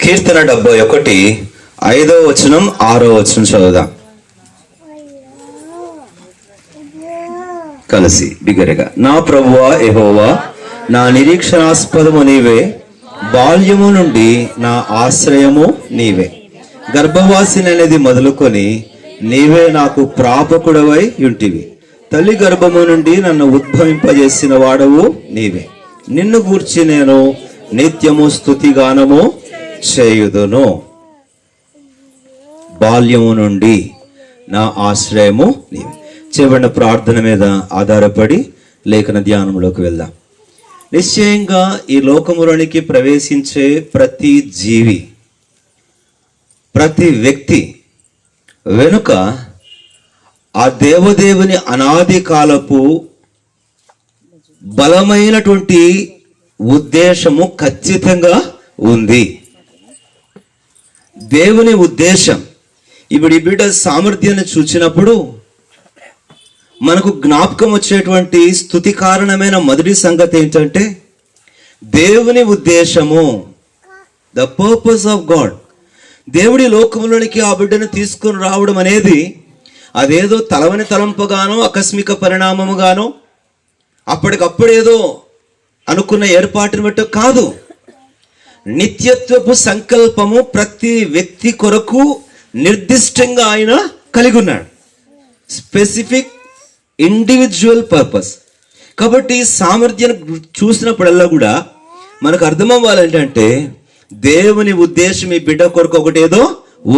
కీర్తన 71 5వ వచనం 6వ వచనం చదువుదాం కలిసి బిగ్గరగా. నా ప్రభువా యెహోవా, నా నిరీక్షణాస్పదము నీవే, బాల్యము నుండి నా ఆశ్రయము నీవే. గర్భవాసిననేది మొదలుకొని నీవే నాకు ప్రాపకుడవై యుంటివి. తల్లి గర్భము నుండి నన్ను ఉద్భవింపజేసిన వాడవు నీవే. నిన్ను గూర్చి నేను నిత్యము స్తుతిగానము చేయుదును. బాల్యము నుండి నా ఆశ్రయము నీవే. చేయబడిన ప్రార్థన మీద ఆధారపడి లేఖన ధ్యానంలోకి వెళ్దాం. నిశ్చయంగా ఈ లోకములోనికి ప్రవేశించే ప్రతి జీవి, ప్రతి వ్యక్తి వెనుక ఆ దేవదేవుని అనాది కాలపు బలమైనటువంటి ఉద్దేశము ఖచ్చితంగా ఉంది. దేవుని ఉద్దేశం ఇప్పుడు ఈ బిడ్డ సామర్థ్యాన్ని చూచినప్పుడు మనకు జ్ఞాపకం వచ్చేటువంటి స్తుతి కారణమైన మొదటి సంగతి ఏంటంటే దేవుని ఉద్దేశము, ద పర్పస్ ఆఫ్ గాడ్. దేవుడి లోకంలోనికి ఆ బిడ్డను తీసుకుని రావడం అనేది అదేదో తలవని తలంపుగానో ఆకస్మిక పరిణామముగానో అప్పటికప్పుడేదో అనుకున్న ఏర్పాటును బట్టి కాదు. నిత్యత్వపు సంకల్పము ప్రతి వ్యక్తి కొరకు నిర్దిష్టంగా ఆయన కలిగి ఉన్నాడు. Specific individual purpose. కాబట్టి సామర్థ్యాన్ని చూసినప్పుడల్లా కూడా మనకు అర్థమవ్వాలంటే దేవుని ఉద్దేశం ఈ బిడ్డ కొరకు ఒకటేదో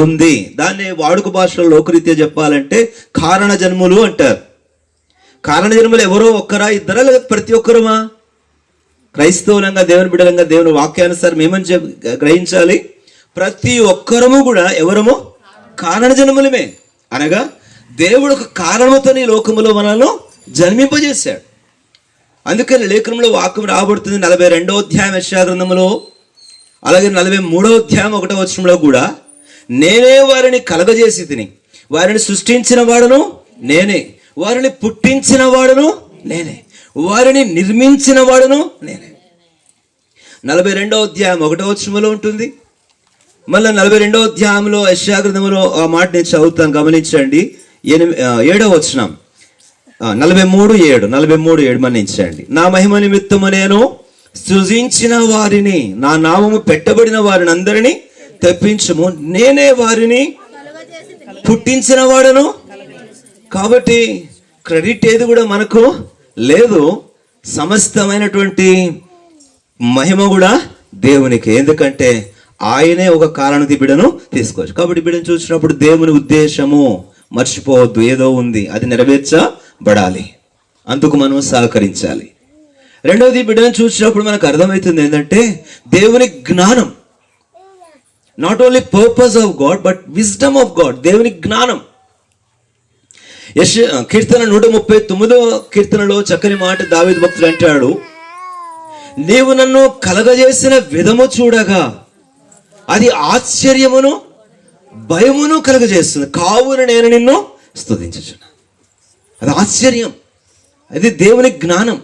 ఉంది. దాన్ని వాడుక భాషలో లోకరీత్యా చెప్పాలంటే కారణ జన్ములు అంటారు. కారణ జన్ములు ఎవరో ఒక్కరా, ఇద్దరా, లేదా ప్రతి ఒక్కరుమా? క్రైస్తవులంగా దేవుని బిడ్డలంగా దేవుని వాక్యానుసారం ఏమని గ్రహించాలి? ప్రతి ఒక్కరము కూడా ఎవరము కారణ జన్ములమే. అనగా దేవుడు ఒక కారణంతో ఈ లోకములో మనల్ని జన్మింపజేశాడు. అందుకని లేఖనంలో వాక్యం రాబడుతుంది 42వ అధ్యాయం యెషయా గ్రంథంలో, అలాగే 43వ అధ్యాయం 1వ వచనంలో కూడా నేనే వారిని కలగజేసి తిని, వారిని సృష్టించిన వాడును నేనే, వారిని పుట్టించిన వాడును నేనే, వారిని నిర్మించిన వాడును నేనే. 42వ అధ్యాయం 1వ వచనంలో ఉంటుంది. మళ్ళీ 42వ అధ్యాయంలో యెషయా గ్రంథంలో ఆ మాట నేను చదువుతాను, గమనించండి. 7వ వచనం 43:7 మన్నించండి. నా మహిమ నిమిత్తము నేను సృజించిన వారిని, నా నామము పెట్టబడిన వారిని అందరినీ తెప్పించము, నేనే వారిని పుట్టించిన వాడను. కాబట్టి క్రెడిట్ ఏది కూడా మనకు లేదు. సమస్తమైనటువంటి మహిమ కూడా దేవునికి. ఎందుకంటే ఆయనే ఒక కారణం బిడ్డను తీసుకోవచ్చు. కాబట్టి బిడ్డను చూసినప్పుడు దేవుని ఉద్దేశము మర్చిపోవద్దు. ఏదో ఉంది, అది నెరవేర్చబడాలి. అందుకు మనం సహకరించాలి. రెండవది, బిడ్డను చూసినప్పుడు మనకు అర్థమవుతుంది ఏంటంటే దేవుని జ్ఞానం. Not only purpose of God but wisdom of God. దేవుని జ్ఞానం. కీర్తన 139వ కీర్తనలో చక్కని మాట దావీదు భక్తుడు అంటాడు, నీవు నన్ను కలగజేసిన విధము చూడగా అది ఆశ్చర్యమును భయమును కలగజేస్తుంది, కావున నేను నిన్ను స్తుతించుచున్నాను. అది ఆశ్చర్యం, అది దేవుని జ్ఞానం.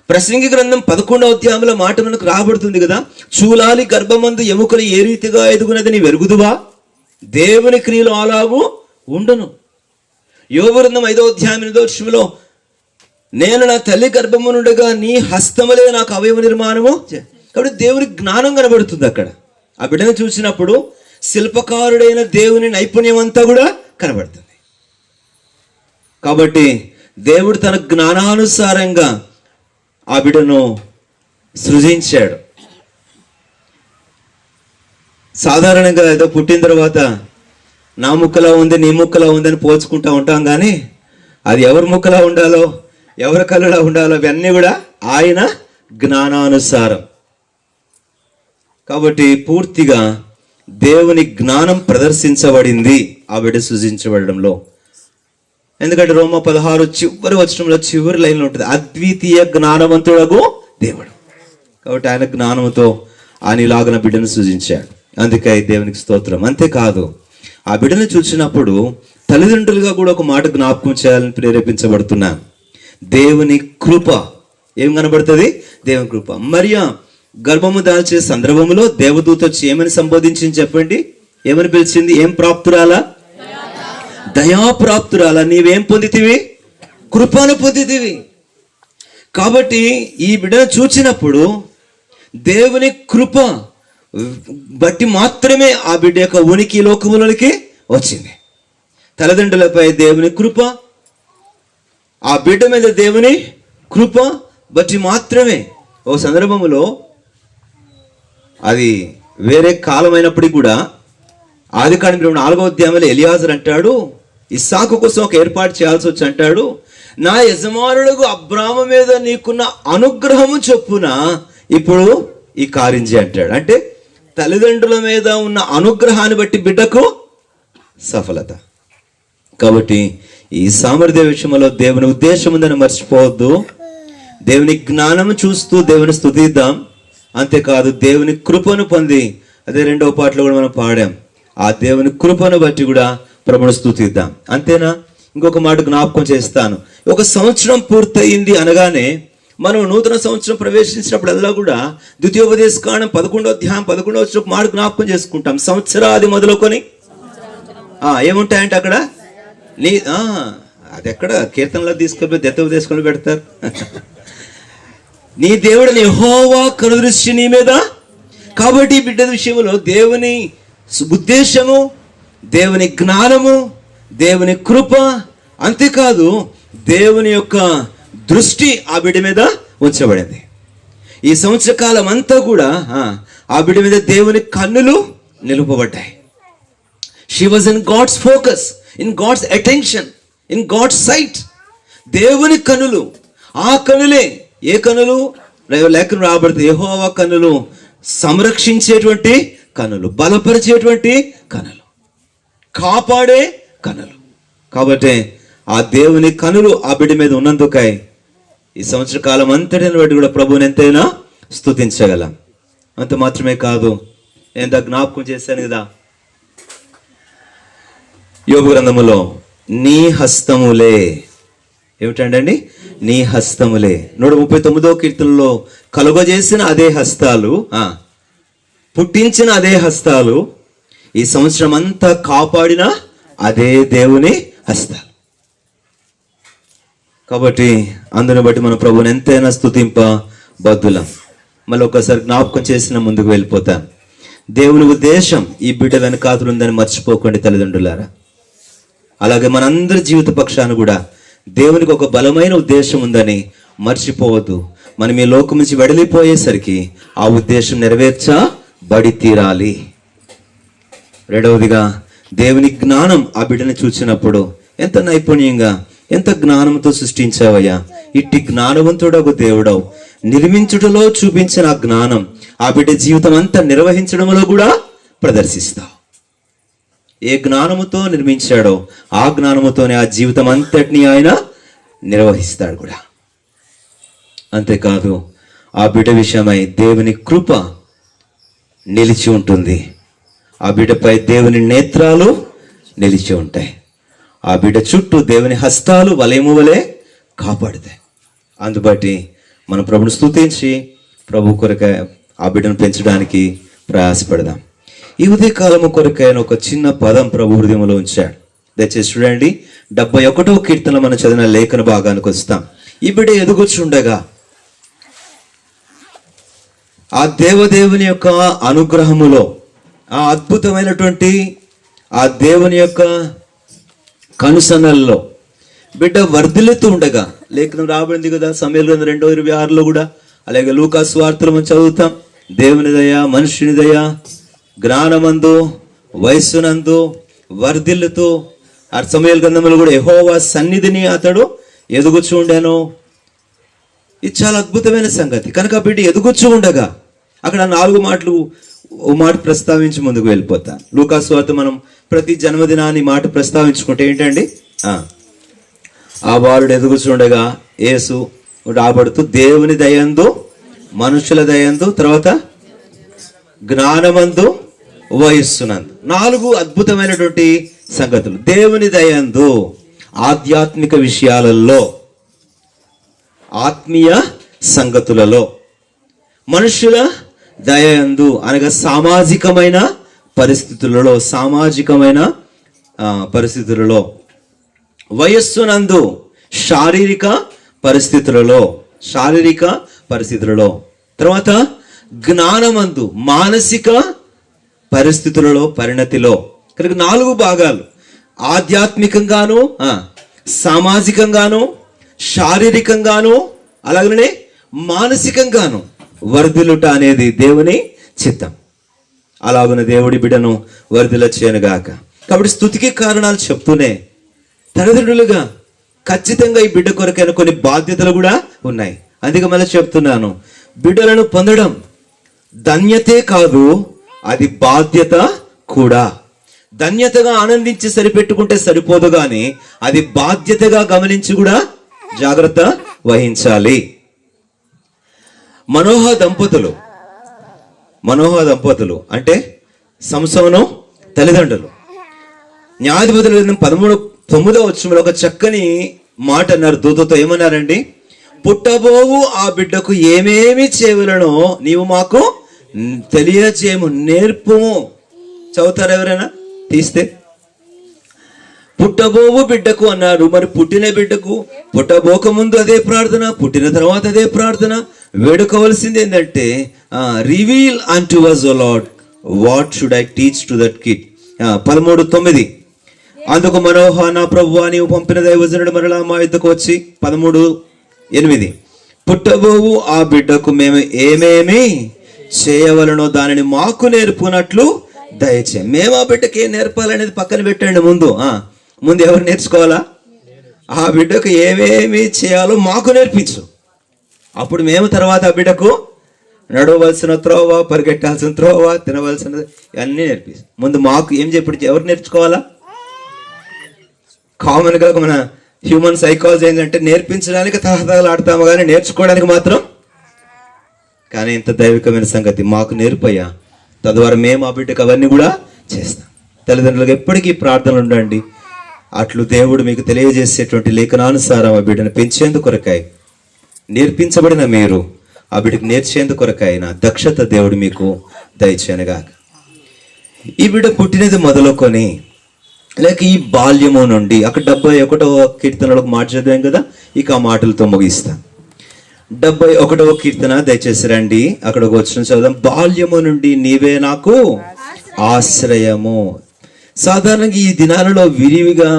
ప్రసంగి గ్రంథం 11వ అధ్యాయంలో మాట మనకు రాబడుతుంది కదా, చూలాలి గర్భమందు ఎముకలు ఏ రీతిగా ఎదుగునది నీ వెరుగుదువా, దేవుని క్రియలు అలాగూ ఉండును. యోబు గ్రంథం 5వ అధ్యాయం 8వ వచనంలో నేను నా తల్లి గర్భము నుండగా నీ హస్తములే నాకు అవయవ నిర్మాణము. కాబట్టి దేవుని జ్ఞానం కనబడుతుంది అక్కడ. ఆ బిడ్డను చూసినప్పుడు శిల్పకారుడైన దేవుని నైపుణ్యం అంతా కూడా కనబడుతుంది. కాబట్టి దేవుడు తన జ్ఞానానుసారంగా ఆ బిడ్డను సృజించాడు. సాధారణంగా ఏదో పుట్టిన తర్వాత నా ముక్కలా ఉంది, నీ ముక్కలా ఉందని పోల్చుకుంటూ ఉంటాం, కానీ అది ఎవరి ముక్కలా ఉండాలో, ఎవరి కళ్ళలా ఉండాలో ఇవన్నీ కూడా ఆయన జ్ఞానానుసారం. కాబట్టి పూర్తిగా దేవుని జ్ఞానం ప్రదర్శించబడింది ఆ బిడ్డ సృజించబడడంలో. ఎందుకంటే రోమా 16 చివరి వచనంలో చివరి లైన్లో ఉంటుంది, అద్వితీయ జ్ఞానవంతుడగు దేవుడు. కాబట్టి ఆయన జ్ఞానంతో ఆయన ఇలాగన బిడ్డను సృజించాడు. అందుకే దేవునికి స్తోత్రం. అంతేకాదు, ఆ బిడ్డను చూసినప్పుడు తల్లిదండ్రులుగా కూడా ఒక మాట జ్ఞాపకం చేయాలని ప్రేరేపించబడుతున్నాను. దేవుని కృప ఏం కనబడుతుంది? దేవుని కృప. మరియా గర్భము దాల్చే సందర్భంలో దేవదూత వచ్చి ఏమని సంబోధించింది చెప్పండి? ఏమని పిలిచింది? ఏం ప్రాప్తురాలా? దయాప్రాప్తురాలా, నీవేం పొందితివి? కృపను పొందితివి. కాబట్టి ఈ బిడ్డను చూచినప్పుడు దేవుని కృప బట్టి మాత్రమే ఆ బిడ్డ యొక్క ఉనికి లోకములోనికి వచ్చింది. తల్లిదండ్రులపై దేవుని కృప, ఆ బిడ్డ మీద దేవుని కృప బట్టి మాత్రమే. ఓ సందర్భంలో అది వేరే కాలం అయినప్పటికీ కూడా ఆదికాండం 4వ అధ్యాయంలో ఎలియాజరు అంటాడు, ఇస్సాకు కోసం ఒక ఏర్పాటు చేయాల్సి వచ్చి అంటాడు, నా యజమానుడు అబ్రాము మీద నీకున్న అనుగ్రహము చొప్పున ఇప్పుడు ఈ కార్యం చేయి అంటాడు. అంటే తల్లిదండ్రుల మీద ఉన్న అనుగ్రహాన్ని బట్టి బిడ్డకు సఫలత. కాబట్టి ఈ సామర్థ్య విషయంలో దేవుని ఉద్దేశం ఉందని మర్చిపోవద్దు. దేవుని జ్ఞానం చూస్తూ దేవుని స్తుతిద్దాం. అంతేకాదు దేవుని కృపను పొంది, అదే 2వ పాటలో కూడా మనం పాడాం, ఆ దేవుని కృపను బట్టి కూడా ప్రభువును స్తుతిద్దాం. అంతేనా? ఇంకొక మాట జ్ఞాపకం చేస్తాను. ఒక సంవత్సరం పూర్తయింది అనగానే మనం నూతన సంవత్సరం ప్రవేశించినప్పుడల్లా కూడా ద్వితీయోపదేశకాండం 11వ అధ్యాయం 11వ వచనం ఒక మాట జ్ఞాపకం చేసుకుంటాం. సంవత్సరాది మొదలుకొని ఏముంటాయంటే అక్కడ అది ఎక్కడ కీర్తనలో తీసుకొని ద్వితీయోపదేశకాండం పెడతారు. నీ దేవుడిని యెహోవా కనుదృష్టి నీ మీద. కాబట్టి బిడ్డ విషయంలో దేవుని ఉద్దేశము, దేవుని జ్ఞానము, దేవుని కృప, అంతేకాదు దేవుని యొక్క దృష్టి ఆ బిడ్డ మీద ఉంచబడింది. ఈ సంవత్సర కాలం అంతా కూడా ఆ బిడ్డ మీద దేవుని కన్నులు నిలుపబడ్డాయి. She was in God's focus, in God's attention, in God's sight. దేవుని కన్నులు, ఆ కన్నులే ఏ కన్నులు? లేఖనం రాబడుతుంది, యెహోవా కన్నులు సంరక్షించేటువంటి కన్నులు, బలపరిచేటువంటి కన్నులు, కాపాడే కన్నులు. కాబట్టి ఆ దేవుని కన్నులు ఆ బిడ్డ మీద ఉన్నందుకై ఈ సంవత్సర కాలం అంతటిని బట్టి కూడా ప్రభువుని ఎంతైనా స్తుతించగలం. అంత మాత్రమే కాదు, ఎంత జ్ఞాపకం చేశాను కదా, యోబు గ్రంథములో నీ హస్తములే, ఏమిటండి? నీ హస్తములే. 139వ కీర్తనలో కలుగజేసిన అదే హస్తాలు, పుట్టించిన అదే హస్తాలు, ఈ సంవత్సరం అంతా కాపాడిన అదే దేవుని హస్తాలు. కాబట్టి అందుని బట్టి మన ప్రభువుని ఎంతైనా స్తుతింప బద్దులం. మళ్ళీ ఒకసారి జ్ఞాపకం చేసిన ముందుకు వెళ్ళిపోతాను. దేవుని ఉద్దేశం ఈ బిడ్డ వెనకాతలు ఉందని మర్చిపోకండి తల్లిదండ్రులారా. అలాగే మనందరి జీవిత పక్షాన కూడా దేవునికి ఒక బలమైన ఉద్దేశం ఉందని మర్చిపోవద్దు. మనం ఈ లోకం నుంచి వెడలిపోయేసరికి ఆ ఉద్దేశం నెరవేర్చబడి తీరాలి. రెండవదిగా దేవుని జ్ఞానం ఆ బిడ్డని చూసినప్పుడు ఎంత నైపుణ్యంగా, ఎంత జ్ఞానంతో సృష్టించావయ్యా, ఇట్టి జ్ఞానవంతుడు ఒక దేవుడవు, నిర్మించుటలో చూపించిన ఆ జ్ఞానం ఆ బిడ్డ జీవితం అంతా నిర్వహించడంలో కూడా ప్రదర్శిస్తావు. ఏ జ్ఞానముతో నిర్మించాడో ఆ జ్ఞానముతోనే ఆ జీవితం అంతటిని ఆయన నిర్వహిస్తాడు కూడా. అంతేకాదు ఆ బిడ్డ విషయమై దేవుని కృప నిలిచి ఉంటుంది. ఆ బిడ్డపై దేవుని నేత్రాలు నిలిచి ఉంటాయి. ఆ బిడ్డ చుట్టూ దేవుని హస్తాలు వలయము వలె కాపాడుతాయి. అందుబట్టి మనం ప్రభుని స్తుతించి ప్రభు కొరకై ఆ బిడ్డను పెంచడానికి ప్రయాసపడదాం. ఈ ఉదయకాలము కొరకైన ఒక చిన్న పదం ప్రభు హృదయంలో ఉంచాడు. దయచేసి చూడండి, 71వ కీర్తన మనం చదివిన లేఖన భాగానికి వస్తాం. ఈ బిడ్డ ఎదుగుచుండగా ఆ దేవదేవుని యొక్క అనుగ్రహములో, ఆ అద్భుతమైనటువంటి ఆ దేవుని యొక్క కనుసన్నల్లో బిడ్డ వర్ధిల్లుతూ ఉండగా, లేఖనం రాబడింది కదా సమయలు 2:26 కూడా, అలాగే లూకా సువార్తలు మనం చదువుతాం. దేవుని దయ, మనుషుని దయ, జ్ఞానమందు వయస్సునందు వర్ధిల్లుతూ, ఆ సమయల గ్రంథంలో కూడా యెహోవా సన్నిధిని అతడు ఎదుగుచూ ఉండాను. ఇది చాలా అద్భుతమైన సంగతి. కనుక బిడ్డ ఎదుగుచూ ఉండగా అక్కడ 4 మాటలు ఓ మాట ప్రస్తావించి ముందుకు వెళ్ళిపోతాను. లూకా సువార్త మనం ప్రతి జన్మదినాన్ని మాట ప్రస్తావించుకుంటే ఏంటండి, ఆ బాలుడు ఎదుగుచుండగా యేసు రాబడుతూ దేవుని దయందు, మనుషుల దయందు, తర్వాత జ్ఞానమందు, వయస్సునందు, 4 అద్భుతమైనటువంటి సంగతులు. దేవుని దయందు ఆధ్యాత్మిక విషయాలలో, ఆత్మీయ సంగతులలో, మనుషుల దయయందు అనగా సామాజికమైన పరిస్థితులలో, వయస్సునందు శారీరక పరిస్థితులలో, తర్వాత జ్ఞానమందు మానసిక పరిస్థితులలో, పరిణతిలో. కనుక 4 భాగాలు: ఆధ్యాత్మికంగాను, సామాజికంగాను, శారీరకంగాను, అలాగనే మానసికంగాను వర్ధిల్లుట అనేది దేవుని చిత్తం. అలాగున దేవుడి బిడ్డను వర్ధిల్ల చేయనుగాక. కాబట్టి స్తుతికి కారణాలు చెప్తూనే తల్లిదండ్రులుగా ఖచ్చితంగా ఈ బిడ్డ కొరకైన కొన్ని బాధ్యతలు కూడా ఉన్నాయి. అందుకే మళ్ళీ చెప్తున్నాను, బిడ్డలను పొందడం ధన్యతే కాదు, అది బాధ్యత కూడా. ధన్యతగా ఆనందించి సరిపెట్టుకుంటే సరిపోదు, కానీ అది బాధ్యతగా గమనించి కూడా జాగ్రత్త వహించాలి. మనోహ దంపతులు అంటే సంసోను తల్లిదండ్రులు. న్యాయాధిపతుల గ్రంథం 9వ వచనంలో ఒక చక్కని మాట అన్నారు. దూతతో ఏమన్నారండి? పుట్టబోవు ఆ బిడ్డకు ఏమేమి చేయవలనో నీవు మాకు తెలియజేయము, నేర్పుము. చదువుతారు ఎవరైనా తీస్తే? పుట్టబోవు బిడ్డకు అన్నారు. మరి పుట్టిన బిడ్డకు పుట్టబోక ముందు అదే ప్రార్థన, పుట్టిన తర్వాత అదే ప్రార్థన. వేడుకోవలసింది ఏంటంటే, reveal unto us o Lord what should I teach to that kid. 13:9 అందుకు మనోహ, నా ప్రభువా నీవు పంపిన దైవజనుడు మరలా మా యుద్ధకు వచ్చి 13:8 పుట్టబోవు ఆ బిడ్డకు మేము ఏమేమి చేయవలనో దానిని మాకు నేర్పునట్లు దయచే. మేము ఆ బిడ్డకి ఏం నేర్పాలనేది పక్కన పెట్టండి. ముందు ఎవరు నేర్చుకోవాలా? ఆ బిడ్డకు ఏమేమి చేయాలో మాకు నేర్పించు. అప్పుడు మేము తర్వాత ఆ బిడ్డకు నడవలసిన త్రోవ, పరిగెట్టాల్సిన త్రోవ, తినవలసినది అన్నీ నేర్పిస్తాం. ముందు మాకు ఏం చెప్పి ఎవరు నేర్చుకోవాలా? కామన్గా మన హ్యూమన్ సైకాలజీ ఏంటంటే నేర్పించడానికి తహతహలాడతాము కానీ నేర్చుకోవడానికి మాత్రం. కానీ ఇంత దైవికమైన సంగతి మాకు నేర్పయ్యా, తద్వారా మేము ఆ బిడ్డకు అవన్నీ కూడా చేస్తాం. తల్లిదండ్రులకు ఎప్పటికీ ప్రార్థనలు ఉండండి. అట్లు దేవుడు మీకు తెలియజేసేటువంటి లేఖనానుసారం ఆ బిడ్డను పెంచేందుకు కొరకాయి, నేర్పించబడిన మీరు ఆ బిడ్డకు నేర్చేందుకు కొరకాయిన దక్షత దేవుడు మీకు దయచేయనుగాక. ఈ బిడ్డ పుట్టినది మొదలుకొని లేక ఈ బాల్యము నుండి, అక్కడ 71వ కీర్తనలో మాట చదివాం కదా, ఇక ఆ మాటలతో ముగిస్తాం. 71వ కీర్తన దయచేసి రండి, అక్కడికి వచ్చిన చదువుదాం. బాల్యము నుండి నీవే నాకు ఆశ్రయము. సాధారణంగా ఈ దినాలలో విరివిగా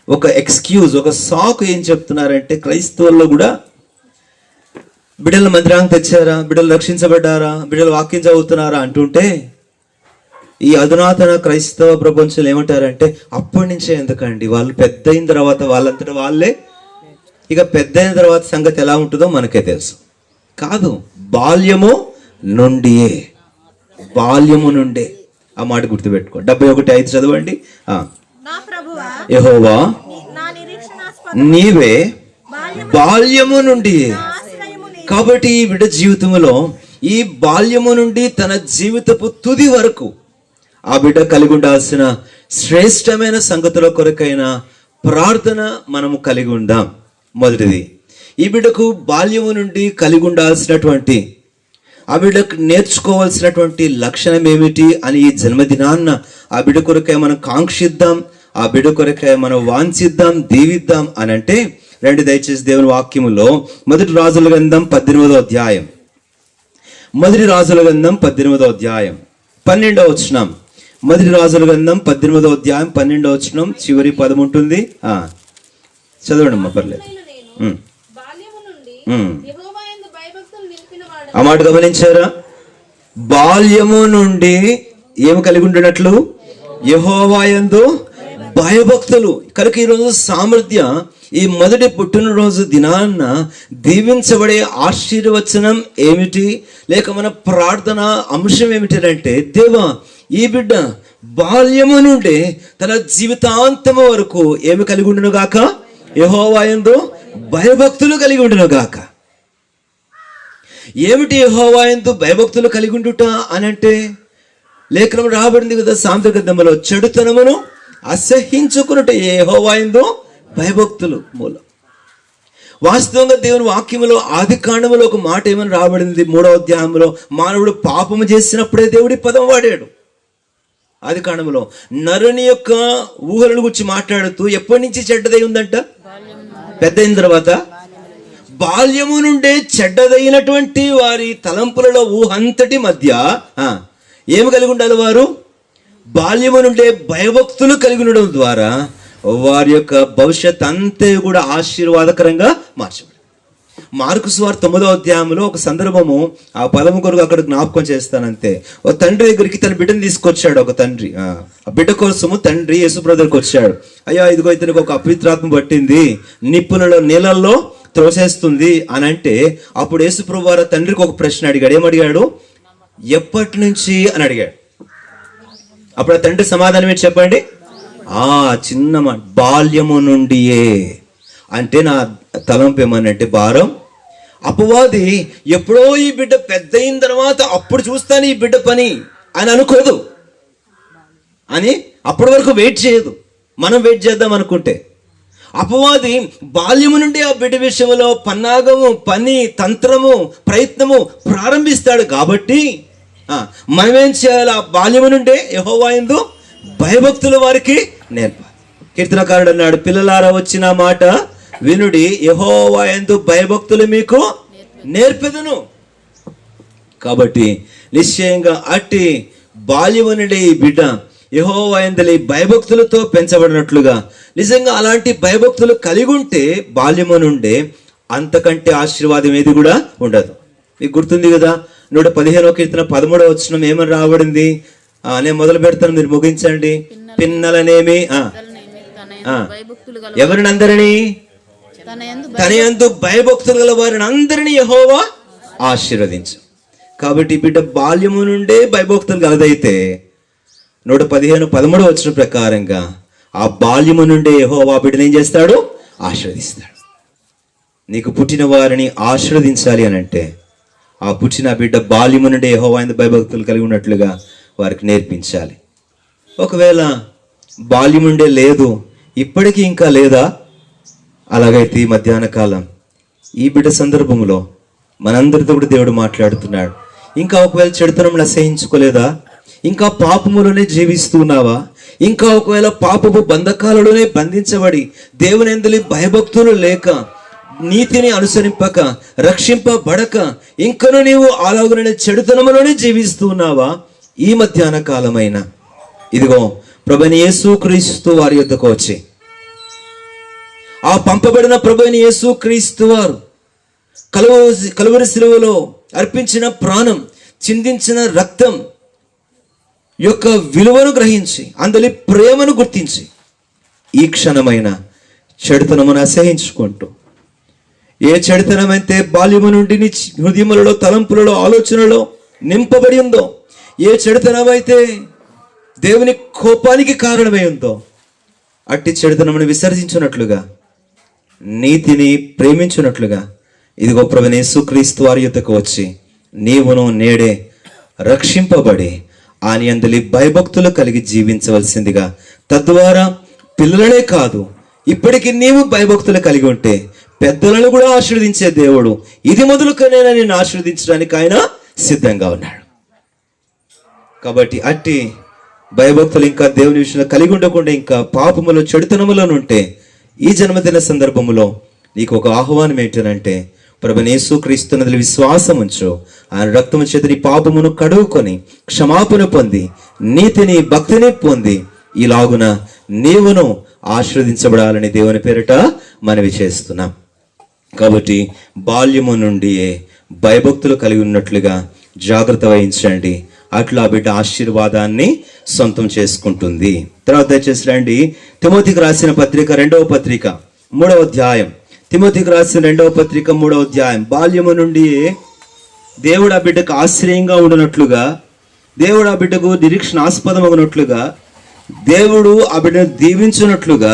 ఒక ఎక్స్క్యూజ్, ఒక సాకు ఏం చెప్తున్నారంటే, క్రైస్తవుల్లో కూడా బిడ్డల మందిరానికి తెచ్చారా, బిడ్డలు రక్షించబడ్డారా, బిడ్డలు వాక్యం చదువుతున్నారా అంటుంటే, ఈ అధునాతన క్రైస్తవ ప్రపంచంలో ఏమంటారంటే, అప్పటి నుంచే ఎందుకండి, వాళ్ళు పెద్ద అయిన తర్వాత వాళ్ళంతటా వాళ్ళే, ఇక పెద్ద అయిన తర్వాత సంగతి ఎలా ఉంటుందో మనకే తెలుసు. కాదు, బాల్యము నుండే ఆ మాట గుర్తుపెట్టుకో. 71:5 చదవండి. యెహోవా నీవే బాల్యము నుండి. కాబట్టి ఈ బిడ్డ జీవితంలో ఈ బాల్యము నుండి తన జీవితపు తుది వరకు ఆ బిడ్డ కలిగి ఉండాల్సిన శ్రేష్టమైన సంగతుల కొరకైన ప్రార్థన మనము కలిగి ఉందాం. మొదటిది, ఈ బిడ్డకు బాల్యము నుండి కలిగి ఉండాల్సినటువంటి, ఆ బిడ్డకు నేర్చుకోవాల్సినటువంటి లక్షణం ఏమిటి అని ఈ జన్మదినాన్న ఆ బిడ్డ కొరకై మనం కాంక్షిద్దాం, ఆ బిడ్డ కొరకై మనం వాంఛిద్దాం, దీవిద్దాం అని అంటే, రండి దయచేసి దేవుని వాక్యములో మొదటి రాజుల గ్రంథం 18వ అధ్యాయం, 12వ వచనం. మొదటి రాజుల గ్రంథం 18వ అధ్యాయం 12వ వచనం చివరి పదం ఉంటుంది. చదవండి అమ్మా, పర్లేదు. ఆ మాట గమనించారా? బాల్యము నుండి ఏమి కలిగి ఉండినట్లు? యెహోవా యందు భయభక్తులు. కనుక ఈరోజు సామర్థ్య, ఈ మొదటి పుట్టినరోజు దినాన్న దీవించబడే ఆశీర్వచనం ఏమిటి, లేక మన ప్రార్థన అంశం ఏమిటంటే, దేవా ఈ బిడ్డ బాల్యము నుండి తన జీవితాంతము వరకు ఏమి కలిగి ఉండును గాక? యెహోవా యందు భయభక్తులు కలిగి ఉండును గాక. ఏమిటి యెహోవా యందు భయభక్తులు కలిగి ఉండుట అని అంటే, లేఖనం రాబడింది కదా సామెతల గ్రంథంలో, చెడుతనమును అసహించుకున్నట్టు యెహోవా యందు భయభక్తులు మూలం. వాస్తవంగా దేవుని వాక్యములో ఆది కాండములో ఒక మాట ఏమని రాబడింది, 3వ అధ్యాయంలో, మానవుడు పాపము చేసినప్పుడే దేవుడి పదం వాడాడు. ఆది కాండములో నరుని యొక్క ఊహలను గురించి మాట్లాడుతూ ఎప్పటి నుంచి చెడ్డదై ఉందంట, పెద్ద అయిన తర్వాత. బాల్యము నుండే చెడ్డదైనటువంటి వారి తలంపులలో ఊహంతటి మధ్య ఏమి కలిగి ఉండాలి, వారు బాల్యము నుండే భయభక్తులు కలిగి ఉండడం ద్వారా వారి యొక్క భవిష్యత్ అంతే కూడా ఆశీర్వాదకరంగా మార్చబడి. మార్కు సువార్త 9వ అధ్యాయంలో ఒక సందర్భము, ఆ పదము కొరకు అక్కడ జ్ఞాపకం చేస్తానంతే. ఒక తండ్రి దగ్గరికి తన బిడ్డను తీసుకొచ్చాడు. ఒక తండ్రి ఆ బిడ్డ కోసము తండ్రి యేసుప్రభు దగ్గరికి వచ్చాడు. అయ్యా, ఇదిగో ఇతనికి ఒక అపవిత్రాత్మ పట్టింది, నిప్పులలో నీళ్ళల్లో త్రోసేస్తుంది అని అంటే, అప్పుడు యేసుప్రభు వారు తండ్రికి ఒక ప్రశ్న అడిగాడు. ఏమడిగాడు? ఎప్పటి నుంచి అని అడిగాడు. అప్పుడు ఆ తండ్రి సమాధానం ఏంటి చెప్పండి? చిన్న బాల్యము నుండియే. అంటే నా తలంపు ఏమనంటే భారం. అపవాది ఎప్పుడో ఈ బిడ్డ పెద్ద అయిన తర్వాత అప్పుడు చూస్తాను ఈ బిడ్డ పని అని అనుకోదు, అని అప్పటి వరకు వెయిట్ చేయదు. మనం వెయిట్ చేద్దాం అనుకుంటే అపవాది బాల్యము నుండి ఆ బిడ్డ విషయంలో పన్నాగము, పని, తంత్రము, ప్రయత్నము ప్రారంభిస్తాడు. కాబట్టి మనమేం చేయాలి? ఆ బాల్యము నుండే యెహోవా యందు భయభక్తులు వారికి నేర్పాలి. కీర్తనకారుడు అన్నాడు, పిల్లలారా వచ్చిన మాట వినుడి, యెహోవా యందు భయభక్తులు మీకు నేర్పెదను. కాబట్టి నిశ్చయంగా అట్టి బాల్యము నుండి ఈ బిడ్డ యెహోవా యందు భయభక్తులతో పెంచబడినట్లుగా, నిజంగా అలాంటి భయభక్తులు కలిగి ఉంటే బాల్యము నుండే అంతకంటే ఆశీర్వాదం ఏది కూడా ఉండదు. మీకు గుర్తుంది కదా, 115వ కీర్తన 13వ వచనం ఏమని రాబడింది? నేను మొదలు పెడతాను, మీరు ముగించండి. పిన్నలనేమి ఎవరిని అందరినీ, తన యందు భయభక్తులు గల వారిని అందరినీ యెహోవా ఆశీర్వదించు. కాబట్టి బిడ్డ బాల్యము నుండే భయభక్తులు గలదైతే 115:13 వచనం ప్రకారంగా ఆ బాల్యము నుండే యెహోవా బిడ్డను ఏం చేస్తాడు? ఆశీర్వదిస్తాడు. నీకు పుట్టిన వారిని ఆశీర్వదించాలి అని అంటే ఆ పుట్టిన బిడ్డ బాల్యము నుండి యెహోవా యందు భయభక్తులు కలిగి ఉన్నట్లుగా వారికి నేర్పించాలి. ఒకవేళ బాల్యం నుండే లేదు, ఇప్పటికీ ఇంకా లేదా, అలాగైతే ఈ మధ్యాహ్న కాలం ఈ బిడ్డ సందర్భంలో మనందరితో కూడా దేవుడు మాట్లాడుతున్నాడు. ఇంకా ఒకవేళ చెడుతనంలో అసహించుకోలేదా? ఇంకా పాపములోనే జీవిస్తున్నావా? ఇంకా ఒకవేళ పాపపు బంధకాలలోనే బంధించబడి దేవుని యందు భయభక్తులు లేక, నీతిని అనుసరింపక, రక్షింపబడక ఇంకను నీవు అలాగునే చెడుతనములోనే జీవిస్తున్నావా? ఈ మధ్యాహ్న కాలమైన ఇదిగో ప్రభువైన యేసుక్రీస్తు వారి యొద్దకు వచ్చి, ఆ పంపబడిన ప్రభువైన యేసుక్రీస్తు వారు కలువరి శిలువలో అర్పించిన ప్రాణం, చిందించిన రక్తం యొక్క విలువను గ్రహించి, అందులో ప్రేమను గుర్తించి, ఈ క్షణమైన చెడుతనమును అసహించుకుంటూ, ఏ చెడుతనమైతే బాల్యము నుండి హృదయములలో, తలంపులలో, ఆలోచనలో నింపబడి ఉందో, ఏ చెడుతనమైతే దేవుని కోపానికి కారణమై ఉందో, అట్టి చెడుతనమును విసర్జించున్నట్లుగా, నీతిని ప్రేమించున్నట్లుగా ఇదిగో ప్రభువైన యేసుక్రీస్తు వారి యొద్దకు వచ్చి నీవును నేడే రక్షింపబడి ఆయన యందు భయభక్తులు కలిగి జీవించవలసిందిగా, తద్వారా పిల్లలనే కాదు ఇప్పటికి నీవు భయభక్తులు కలిగి ఉంటే పెద్దలను కూడా ఆశీర్వదించే దేవుడు ఇది మొదలుకనైనా నిన్ను ఆశీర్వదించడానికి ఆయన సిద్ధంగా ఉన్నాడు. కాబట్టి అట్టి భయభక్తులు ఇంకా దేవుని విషయంలో కలిగి ఉండకుండా ఇంకా పాపములో, చెడుతనములో ఉంటే ఈ జన్మదిన సందర్భములో నీకు ఒక ఆహ్వానం ఏంటంటే, ప్రభువైన యేసుక్రీస్తునందు విశ్వాసం ఉంచు, ఆయన రక్తము చేత నీ పాపమును కడుగుకొని క్షమాపణ పొంది నీతిని, భక్తిని పొంది ఇలాగున నీవును ఆశీర్వదించబడాలని దేవుని పేరిట మనవి చేస్తున్నాం. కాబట్టి బాల్యము నుండి భయభక్తులు కలిగి ఉన్నట్లుగా జాగ్రత్త వహించండి. అట్లా బిడ్డ ఆశీర్వాదాన్ని సొంతం చేసుకుంటుంది. తర్వాత దయచేసి రండి, తిమోతికి రాసిన పత్రిక 2వ పత్రిక 3వ అధ్యాయం. తిమోతికి రాసిన 2వ పత్రిక 3వ అధ్యాయం. బాల్యము నుండి దేవుడు ఆ బిడ్డకు ఆశ్రయంగా ఉండనట్లుగా, దేవుడు ఆ బిడ్డకు నిరీక్షణాస్పదమగినట్లుగా, దేవుడు ఆ బిడ్డను దీవించినట్లుగా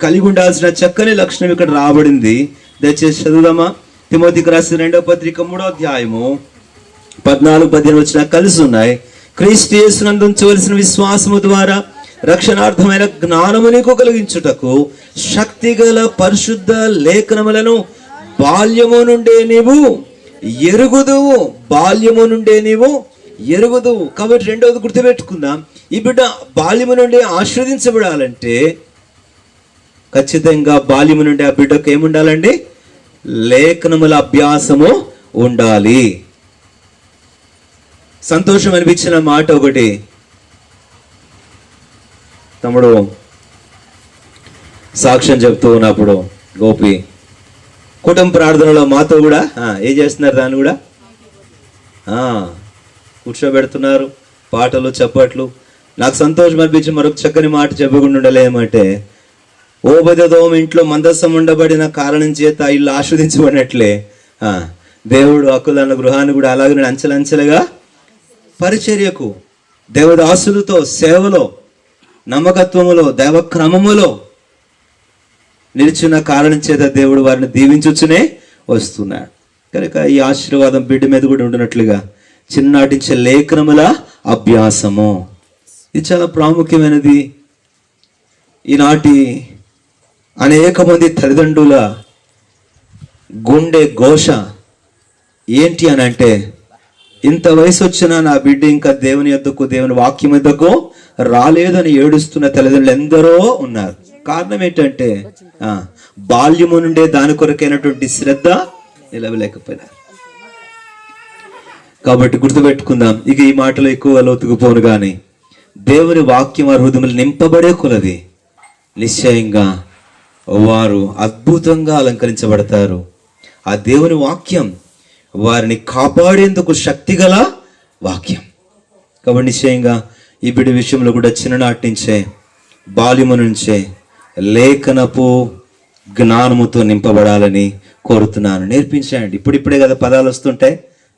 కలిగి ఉండాల్సిన చక్కని లక్షణం ఇక్కడ రాబడింది. దయచేసి చదువుదామా? తిమోతికి రాసిన 2వ పత్రిక 3వ అధ్యాయము 14-15 వచ్చిన కలిసి ఉన్నాయి. క్రీస్తు యేసునందు ఉంచవలసిన విశ్వాసము ద్వారా రక్షణార్థమైన జ్ఞానము నీకు కలిగించుటకు శక్తిగల పరిశుద్ధ లేఖనములను బాల్యము నుండే నీవు ఎరుగుదువు, బాల్యము నుండే నీవు ఎరుగుదువు. కాబట్టి రెండవది గుర్తుపెట్టుకుందాం, ఈ బిడ్డ బాల్యము నుండి ఆశీర్వదించబడాలంటే ఖచ్చితంగా బాల్యము నుండి ఆ బిడ్డకు ఏముండాలండి? లేఖనముల అభ్యాసము ఉండాలి. సంతోషం అనిపించిన మాట ఒకటి, తమ్ముడు సాక్ష్యం చెప్తూ ఉన్నప్పుడు గోపి కుటుంబ ప్రార్థనలో మాతో కూడా ఏం చేస్తున్నారు, దాన్ని కూడా కూర్చోబెడుతున్నారు, పాటలు చప్పట్లు. నాకు సంతోషం అనిపించి మరొక చక్కని మాట చెప్పకుండా ఉండలేమంటే, ఓబెదెదోము ఇంట్లో మందసం ఉండబడిన కారణం చేత ఇల్లు ఆస్వాదించబడినట్లే దేవుడు హక్కులన్న గృహాన్ని కూడా అలాగే అంచెలంచెలుగా పరిచర్యకు, దేవదాసులతో సేవలో, నమ్మకత్వములో, దైవక్రమములో నిలిచిన కారణం చేత దేవుడు వారిని దీవించునే వస్తున్నాడు. కనుక ఈ ఆశీర్వాదం బిడ్డ మీద కూడా ఉండినట్లుగా చిన్ననాటి నుంచి లేఖనముల అభ్యాసము, ఇది చాలా ప్రాముఖ్యమైనది. ఈనాటి అనేక మంది తల్లిదండ్రుల గుండె ఘోష ఏంటి అని అంటే, ఇంత వయసు వచ్చినా నా బిడ్డ ఇంకా దేవుని యొద్దకు, దేవుని వాక్యం యొద్దకు రాలేదని ఏడుస్తున్న తల్లిదండ్రులు ఎందరో ఉన్నారు. కారణం ఏంటంటే బాల్యము నుండే దాని కొరకైనటువంటి శ్రద్ధ నిలవలేకపోయినారు. కాబట్టి గుర్తుపెట్టుకుందాం, ఇక ఈ మాటలో ఎక్కువ లోతుకుపోను కానీ దేవుని వాక్యం వారి హృదయములు నింపబడే కొలది నిశ్చయంగా వారు అద్భుతంగా అలంకరించబడతారు. ఆ దేవుని వాక్యం వారిని కాపాడేందుకు శక్తిగల వాక్యం. కాబట్టి నిశ్చయంగా ఈ బిడ్డ విషయంలో కూడా చిన్ననాటి నుంచే, బాల్యము నుంచే లేఖనపు జ్ఞానముతో నింపబడాలని కోరుతున్నాను. నేర్పించండి. ఇప్పుడిప్పుడే కదా పదాలు వస్తుంటాయి.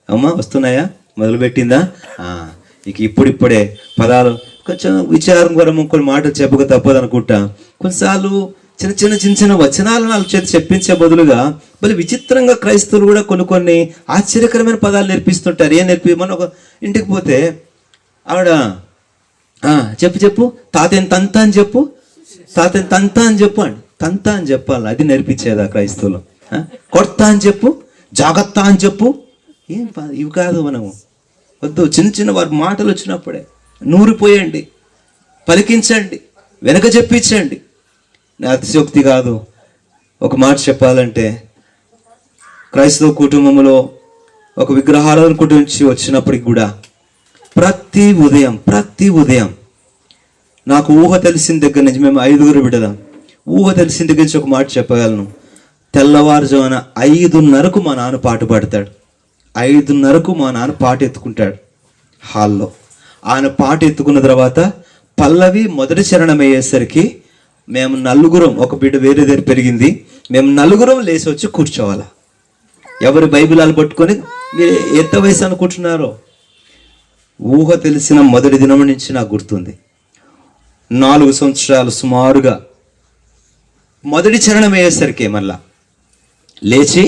అమ్మా వస్తున్నాయా? మొదలుపెట్టిందా? ఇక ఇప్పుడిప్పుడే పదాలు కొంచెం విచారం కూడా కొన్ని మాటలు చెప్పక తప్పదు అనుకుంటా. కొన్నిసార్లు చిన్న చిన్న వచనాలను వాళ్ళ చేతి చెప్పించే బదులుగా మళ్ళీ విచిత్రంగా క్రైస్తవులు కూడా కొన్ని ఆశ్చర్యకరమైన పదాలు నేర్పిస్తుంటారు. ఏం మన ఒక ఇంటికి పోతే ఆవిడ చెప్పు తాతయ్య తంత అని చెప్పు, తాతయ్య తంత అని చెప్పు అండి, తంత అని చెప్పాలి. అది నేర్పించేదా క్రైస్తవులు? కొడతా అని చెప్పు, జాగ్రత్త అని చెప్పు, ఏం ఇవి కాదు. మనము వద్దు. చిన్న వారి మాటలు వచ్చినప్పుడే నూరిపోయండి, పలికించండి, వెనక చెప్పించండి. అతిశయోక్తి కాదు. ఒక మాట చెప్పాలంటే, క్రైస్తవ కుటుంబంలో ఒక విగ్రహారాధన కుటుంబం నుంచి వచ్చినప్పటికి కూడా ప్రతి ఉదయం నాకు ఊహ తెలిసిన దగ్గర నుంచి, మేము 5గురు బిడ్డలం, ఊహ తెలిసిన దగ్గర నుంచి ఒక మాట చెప్పగలను. తెల్లవారుజామున 5:30కు మా నాన్న పాట పాడతాడు. 5:30కు మా నాన్న పాట ఎత్తుకుంటాడు హాల్లో. ఆయన పాట ఎత్తుకున్న తర్వాత పల్లవి మొదటి చరణం అయ్యేసరికి మేము నలుగురం, ఒక బిడ్డ వేరే దగ్గర పెరిగింది, మేము నలుగురం లేచి వచ్చి కూర్చోవాలా. ఎవరి బైబిలాలు పట్టుకొని, మీరు ఎంత వయసు అనుకుంటున్నారో, ఊహ తెలిసిన మొదటి దినం నుంచి నాకు గుర్తుంది. 4 సంవత్సరాలు సుమారుగా మొదటి చరణం అయ్యేసరికి మళ్ళా లేచి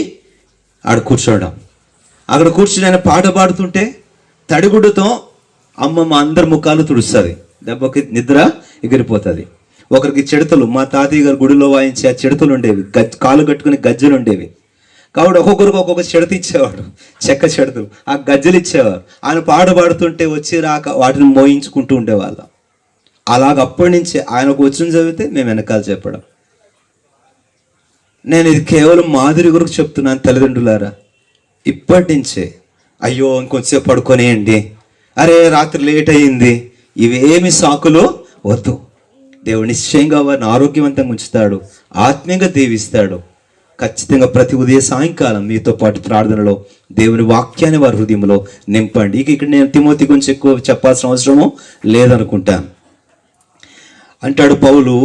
ఆడ కూర్చోవడం. అక్కడ కూర్చుని ఆయన పాట పాడుతుంటే తడిగుడ్డతో అమ్మమ్మ అందరి ముఖాలు తుడుస్తుంది. దెబ్బకి నిద్ర ఎగిరిపోతుంది. ఒకరికి చిడతలు, మా తాతయ్య గారు గుడిలో వాయించే ఆ చిడతలు ఉండేవి, కాలు కట్టుకుని గజ్జలు ఉండేవి. కాబట్టి ఒక్కొక్కరికి ఒక్కొక్క చిడత ఇచ్చేవాడు, చెక్క చిడతలు. ఆ గజ్జలు ఇచ్చేవారు. ఆయన పాట పాడుతుంటే వచ్చి రాక వాటిని మోయించుకుంటూ ఉండేవాళ్ళం. అలాగ అప్పటి నుంచి ఆయనకు వచ్చిన చదివితే మేము వెనకాల చెప్పడం. నేను ఇది కేవలం మాదిరి గురించి చెప్తున్నాను తల్లిదండ్రులారా. ఇప్పటి నుంచే అయ్యో ఇంకొంచెంసేపు పడుకొనేయండి, అరే రాత్రి లేట్ అయ్యింది, ఇవేమి సాకులు వద్దు. దేవుడు నిశ్చయంగా వారిని ఆరోగ్యవంతంగా ఉంచుతాడు, ఆత్మీయంగా దీవిస్తాడు. ఖచ్చితంగా ప్రతి ఉదయ సాయంకాలం మీతో పాటు ప్రార్థనలో దేవుని వాక్యాన్ని వారి హృదయంలో నింపండి. ఇక్కడ నేను తిమోతి గురించి ఎక్కువ చెప్పాల్సిన అవసరము లేదనుకుంటాను. అంటాడు పౌలు,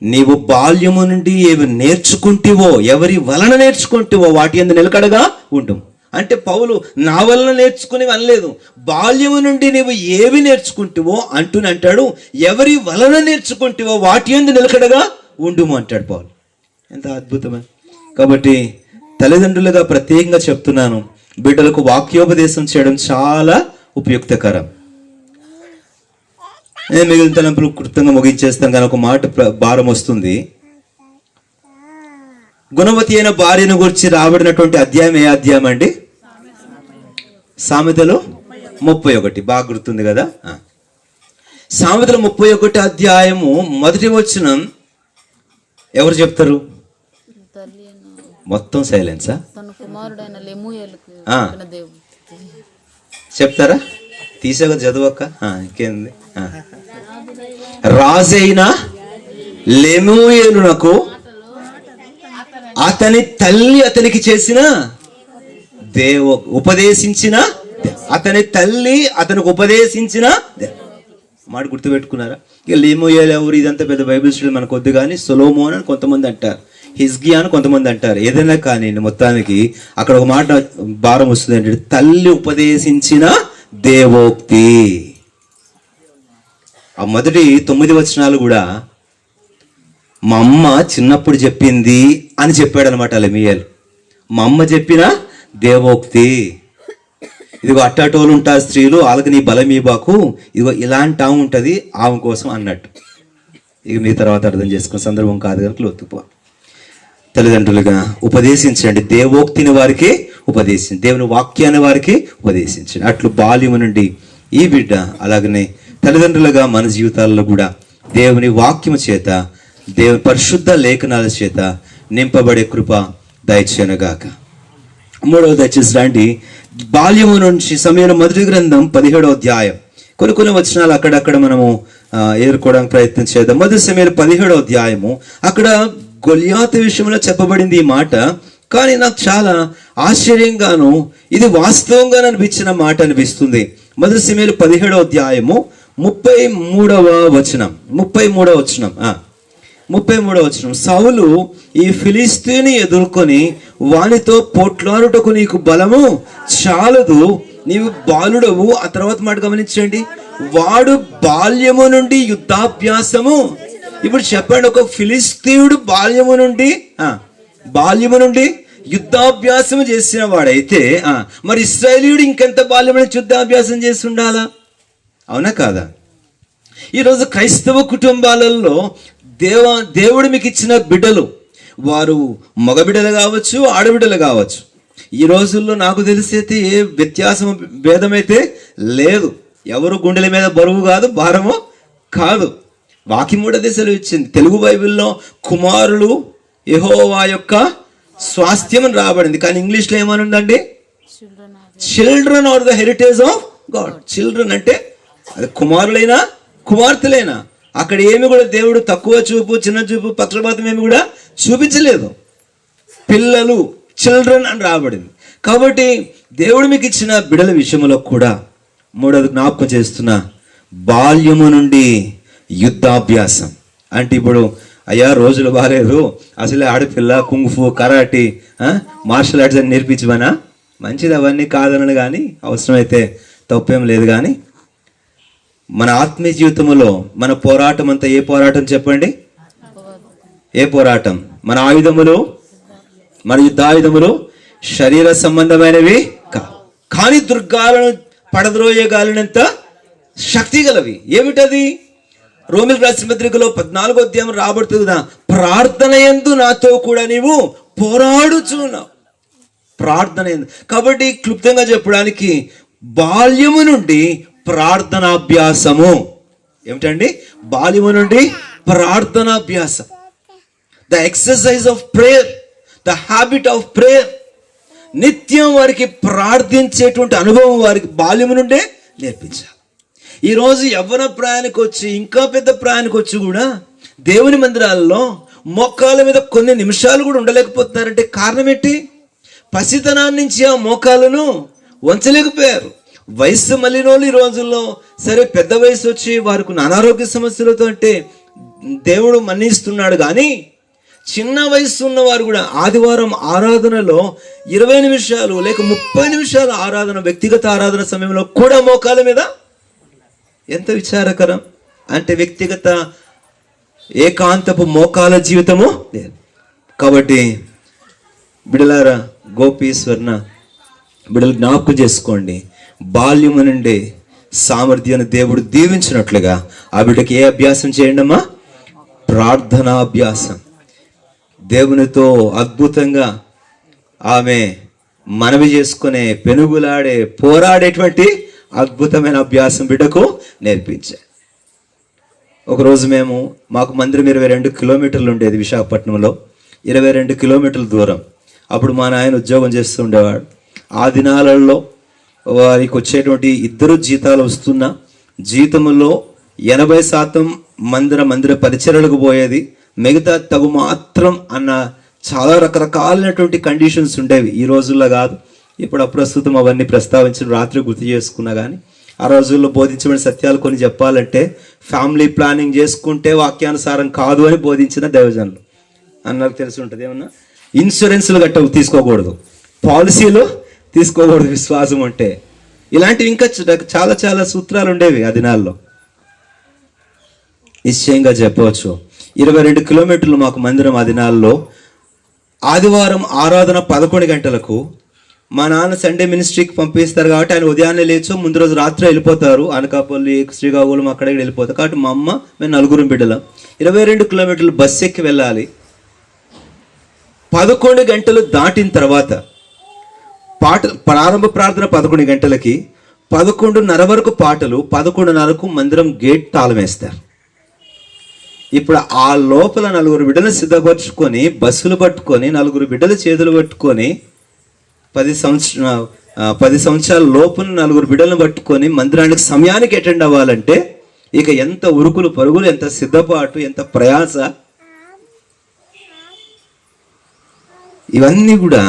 నీవు బాల్యము నుండి ఏవి నేర్చుకుంటేవో, ఎవరి వలన నేర్చుకుంటేవో వాటి యందు నిలకడగా ఉండు. అంటే పౌలు నా వలన నేర్చుకుని అనలేదు, బాల్యము నుండి నీవు ఏవి నేర్చుకుంటేవో అంటాడు, ఎవరి వలన నేర్చుకుంటేవో వాటి యందు నిలకడగా ఉండుము అంటాడు పౌలు. ఎంత అద్భుతమైన. కాబట్టి తల్లిదండ్రులుగా ప్రత్యేకంగా చెప్తున్నాను, బిడ్డలకు వాక్యోపదేశం చేయడం చాలా ఉపయుక్తకరం. నేను మిగిలిన తలంపులు కృతంగా ముగించేస్తాను కానీ ఒక మాట భారం వస్తుంది. గుణవతి అయిన భార్యను గురించి రాబడినటువంటి అధ్యాయం ఏ అధ్యాయం అండి? సామెతలు 31. బాగా గుర్తుంది కదా. సామెతలు 31 అధ్యాయము మొదటి వచనం ఎవరు చెప్తారు? మొత్తం సైలెన్సా? చెప్తారా? తీసాక చదువక్క. ఇంకేంది? రాజైన లెమూయేలునకు అతని తల్లి అతనికి చేసిన ఉపదేశించిన, అతని తల్లి అతనికి ఉపదేశించిన మాట గుర్తుపెట్టుకున్నారా? ఇక లెమూయేలు ఎవరు? ఇదంతా పెద్ద బైబిల్ స్టడీ మనకు వద్దు, కానీ సొలొమోన్ అని కొంతమంది అంటారు, హిజ్కియా అని కొంతమంది అంటారు. ఏదైనా కానీ మొత్తానికి అక్కడ ఒక మాట భారం వస్తుంది అంటే తల్లి ఉపదేశించిన దేవోక్తి. ఆ మొదటి 9 వచనాలు కూడా మా అమ్మ చిన్నప్పుడు చెప్పింది అని చెప్పాడు అనమాట లెమూయేలు. మా అమ్మ చెప్పిన దేవోక్తి. ఇదిగో అట్టాటోలు ఉంటారు స్త్రీలు, వాళ్ళకి నీ బలం ఇవ్వకు, ఇదిగో ఇలాంటి ఆమె ఉంటుంది ఆమె కోసం అన్నట్టు. ఇక మీ తర్వాత అర్థం చేసుకునే సందర్భం కాదు కనుక లోతుపో. తల్లిదండ్రులుగా ఉపదేశించండి, దేవోక్తిని వారికి ఉపదేశించండి, దేవుని వాక్యాన్ని వారికి ఉపదేశించండి. అట్లు బాల్యము నుండి ఈ బిడ్డ అలాగనే తల్లిదండ్రులుగా మన జీవితాల్లో కూడా దేవుని వాక్యము చేత, దేవుని పరిశుద్ధ లేఖనాల చేత నింపబడే కృప దయచేయనుగాక. మూడవది దయచేసి రండి, బాల్యము నుంచి సమయం మొదటి గ్రంథం 17వ అధ్యాయం. కొన్ని వచనాలు అక్కడక్కడ మనము ఏరుకోవడానికి ప్రయత్నం చేద్దాం. మొదటి సమయం 17వ అధ్యాయము. అక్కడ గొల్యాతు విషయంలో చెప్పబడింది ఈ మాట, కానీ నాకు చాలా ఆశ్చర్యంగాను ఇది వాస్తవంగా అనిపించిన మాట అనిపిస్తుంది. మొదటి సమయం 17వ అధ్యాయము 33వ వచనం. 33వ వచనం. సౌలు ఈ ఫిలిస్తీని ఎదుర్కొని వానితో పోట్లాడుటకు నీకు బలము చాలదు, నీవు బాలుడవు. ఆ తర్వాత మాట గమనించండి, వాడు బాల్యము నుండి యుద్ధాభ్యాసము. ఇప్పుడు చెప్పండి, ఒక ఫిలిస్తీయుడు బాల్యము నుండి యుద్ధాభ్యాసము చేసిన వాడైతే మరి ఇశ్రాయేలీయుడు ఇంకెంత బాల్యము నుండి యుద్ధాభ్యాసం చేసి ఉండాలా? అవునా కాదా? ఈరోజు క్రైస్తవ కుటుంబాలలో దేవుడు మీకు ఇచ్చిన బిడ్డలు, వారు మగ బిడ్డలు కావచ్చు, ఆడబిడ్డలు కావచ్చు. ఈ రోజుల్లో నాకు తెలిసైతే ఏ వ్యత్యాసం భేదమైతే లేదు. ఎవరు గుండెల మీద బరువు కాదు, భారము కాదు. వాక్యం కూడా దిశలు ఇచ్చింది. తెలుగు బైబిల్లో కుమారులు యెహోవా యొక్క స్వాస్థ్యం రాబడింది, కానీ ఇంగ్లీష్లో ఏమని ఉందండి? Children are the heritage of God. Children అంటే అది కుమారులైనా కుమార్తెలైనా. అక్కడ ఏమి కూడా దేవుడు తక్కువ చూపు, చిన్న చూపు, పక్షపాతం ఏమి కూడా చూపించలేదు. పిల్లలు, చిల్డ్రన్ అని రాబడింది. కాబట్టి దేవుడు మీకు ఇచ్చిన బిడల విషయంలో కూడా మూడవది జ్ఞాపకం చేస్తున్నా, బాల్యము నుండి యుద్ధాభ్యాసం. అంటే ఇప్పుడు అయ్యా రోజులు బాగాలేదు, అసలే ఆడపిల్ల కుంగ్ఫు, కరాటీ, మార్షల్ ఆర్ట్స్ అని నేర్పించమనా? మంచిది, అవన్నీ కాదనను, కానీ అవసరమైతే తప్పేం లేదు. కానీ మన ఆత్మీయ జీవితంలో మన పోరాటం అంతా ఏ పోరాటం చెప్పండి? ఏ పోరాటం? మన ఆయుధములు, మన యుద్ధాయుధములు శరీర సంబంధమైనవి కానీ దుర్గాలను పడద్రోయగాలినంత శక్తి గలవి. ఏమిటది? రోమిల్ రాసిన పత్రికలో 14వ అధ్యాయం రాబడుతుంది కదా, ప్రార్థన యందు నాతో కూడా నీవు పోరాడుచున్నావు. ప్రార్థన యందు. కాబట్టి క్లుప్తంగా చెప్పడానికి బాల్యము నుండి ప్రార్థనాభ్యాసము. ఏమిటండి? బాల్యము నుండి ప్రార్థనాభ్యాసం. The exercise of prayer, the habit of prayer. నిత్యం వారికి ప్రార్థించేటువంటి అనుభవం వారికి బాల్యము నుండే నేర్పించాలి. ఈరోజు యవ్వన ప్రయాణికి వచ్చి, ఇంకా పెద్ద ప్రయాణికి వచ్చి కూడా దేవుని మందిరాల్లో మోకాళ్ళ మీద కొన్ని నిమిషాలు కూడా ఉండలేకపోతున్నారంటే కారణం ఏంటి? పసితనాన్ని నుంచి ఆ మోకాళ్ళను వంచలేకపోయారు. వయస్సు మళ్ళినోళ్ళు ఈ రోజుల్లో సరే పెద్ద వయసు వచ్చి వారికి అనారోగ్య సమస్యలతో అంటే దేవుడు మన్నిస్తున్నాడు, కానీ చిన్న వయసు ఉన్నవారు కూడా ఆదివారం ఆరాధనలో 20 నిమిషాలు లేక 30 నిమిషాల ఆరాధన, వ్యక్తిగత ఆరాధన సమయంలో కూడా మోకాళ్ళ మీద. ఎంత విచారకరం! అంటే వ్యక్తిగత ఏకాంతపు మోకాల జీవితము లేదు. కాబట్టి బిడలారా, గోపీశ్వర్ణ బిడలు జ్ఞాపకం చేసుకోండి, బాల్యము నుండి సామర్థ్యాన్ని దేవుడు దీవించినట్లుగా ఆ బిడ్డకి ఏ అభ్యాసం చేయండి అమ్మా? ప్రార్థనాభ్యాసం. దేవునితో అద్భుతంగా ఆమె మనవి చేసుకునే, పెనుగులాడే, పోరాడేటువంటి అద్భుతమైన అభ్యాసం బిడ్డకు నేర్పించారు. ఒకరోజు మాకు మందిరం 22 కిలోమీటర్లు ఉండేది విశాఖపట్నంలో, 22 కిలోమీటర్ల దూరం. అప్పుడు మా నాయన ఉద్యోగం చేస్తూ ఉండేవాడు. ఆ దినాలలో వారికి వచ్చేటువంటి 2 జీతాలు వస్తున్నా జీతములో 80% మందిర పరిచర్యలకు పోయేది, మిగతా తగు మాత్రం అన్న చాలా రకరకాలైనటువంటి కండిషన్స్ ఉండేవి. ఈ రోజుల్లో కాదు, ఇప్పుడు అప్రస్తుతం అవన్నీ ప్రస్తావించిన రాత్రి గుర్తు చేసుకున్నా. కానీ ఆ రోజుల్లో బోధించబడిన సత్యాలు కొన్ని చెప్పాలంటే ఫ్యామిలీ ప్లానింగ్ చేసుకుంటే వాక్యానుసారం కాదు అని బోధించిన దైవజనులు అన్నకు తెలిసి ఉంటుంది. ఏమన్నా ఇన్సూరెన్స్లు గట్ట తీసుకోకూడదు, పాలసీలు తీసుకోకూడదు విశ్వాసం అంటే. ఇలాంటివి ఇంకా చాలా చాలా సూత్రాలు ఉండేవి ఆ దినాల్లో. నిశ్చయంగా చెప్పవచ్చు 22 కిలోమీటర్లు మాకు మందిరం. ఆ దినాల్లో ఆదివారం ఆరాధన 11 గంటలకు. మా నాన్న సండే మినిస్ట్రీకి పంపిస్తారు కాబట్టి ఆయన ఉదయాన్నే లేచో ముందు రోజు రాత్రి వెళ్ళిపోతారు. అనకాపల్లి, శ్రీకాకుళం అక్కడికి వెళ్ళిపోతారు. కాబట్టి మా అమ్మ, మేము 4 బిడ్డలం. 22 కిలోమీటర్లు బస్సు ఎక్కి వెళ్ళాలి. 11 గంటలు దాటిన తర్వాత ప్రారంభ ప్రార్థన 11 గంటలకి, 11:30 వరకు పాటలు, 11:30కు మందిరం గేట్ తాళం వేస్తారు. ఇప్పుడు ఆ లోపల 4 బిడ్డలు సిద్ధపరచుకొని బస్సులు పట్టుకొని 4 బిడ్డలు చేతులు పట్టుకొని 10 సంవత్సరాల లోపున 4 బిడ్డలను పట్టుకొని మందిరానికి సమయానికి అటెండ్ అవ్వాలంటే ఇక ఎంత ఉరుకులు పరుగులు, ఎంత సిద్ధపాటు, ఎంత ప్రయాస. ఇవన్నీ కూడా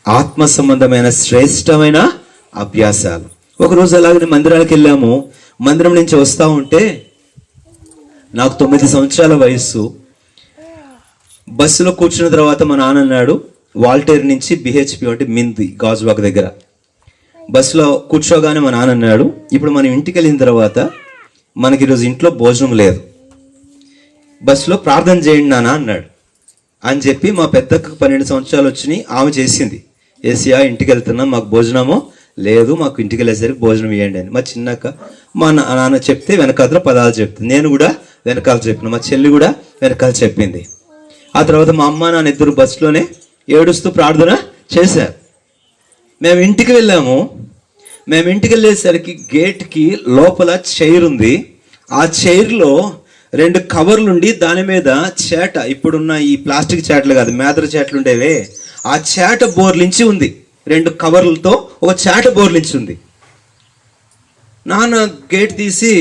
ఆత్మ సంబంధమైన శ్రేష్టమైన అభ్యాసాలు. ఒకరోజు అలాగే మందిరానికి వెళ్ళాము. మందిరం నుంచి వస్తూ ఉంటే నాకు 9 సంవత్సరాల వయస్సు. బస్సులో కూర్చున్న తర్వాత మా నాన్న అన్నాడు, వాల్టేర్ నుంచి బిహెచ్పి అంటే మింది గాజువాక దగ్గర బస్సులో కూర్చోగానే మా నాన్న అన్నాడు, ఇప్పుడు మనం ఇంటికి వెళ్ళిన తర్వాత మనకి ఈరోజు ఇంట్లో భోజనం లేదు, బస్సులో ప్రార్థన చేయండి నాన్న అన్నాడు. అని చెప్పి మా పెద్దకు 12 సంవత్సరాలు వచ్చినాయి. ఆమె చేసింది, ఏసియా ఇంటికి వెళ్తున్నాం, మాకు భోజనమో లేదు, మాకు ఇంటికి వెళ్ళేసరికి భోజనం ఇవ్వండి అని. మా చిన్నక్క మా నాన్న చెప్తే వెనకాల పదాలు చెప్తుంది, నేను కూడా వెనకాల చెప్పిన, మా చెల్లి కూడా వెనకాల చెప్పింది. ఆ తర్వాత మా అమ్మ నాన్న ఇద్దరు బస్సులోనే ఏడుస్తూ ప్రార్థన చేశారు. మేము ఇంటికి వెళ్ళాము. మేము ఇంటికి వెళ్ళేసరికి గేట్కి లోపల చైర్ ఉంది. ఆ చైర్లో 2 కవర్లు ఉండి దాని మీద చేట, ఇప్పుడున్న ఈ ప్లాస్టిక్ చేటలు కాదు, మేదర చేటలు ఉండేవే, ఆ చేట బోర్లించి ఉంది. 2 కవర్లతో ఒక చేట బోర్లించి ఉంది. నాన్న గేట్ తీసి,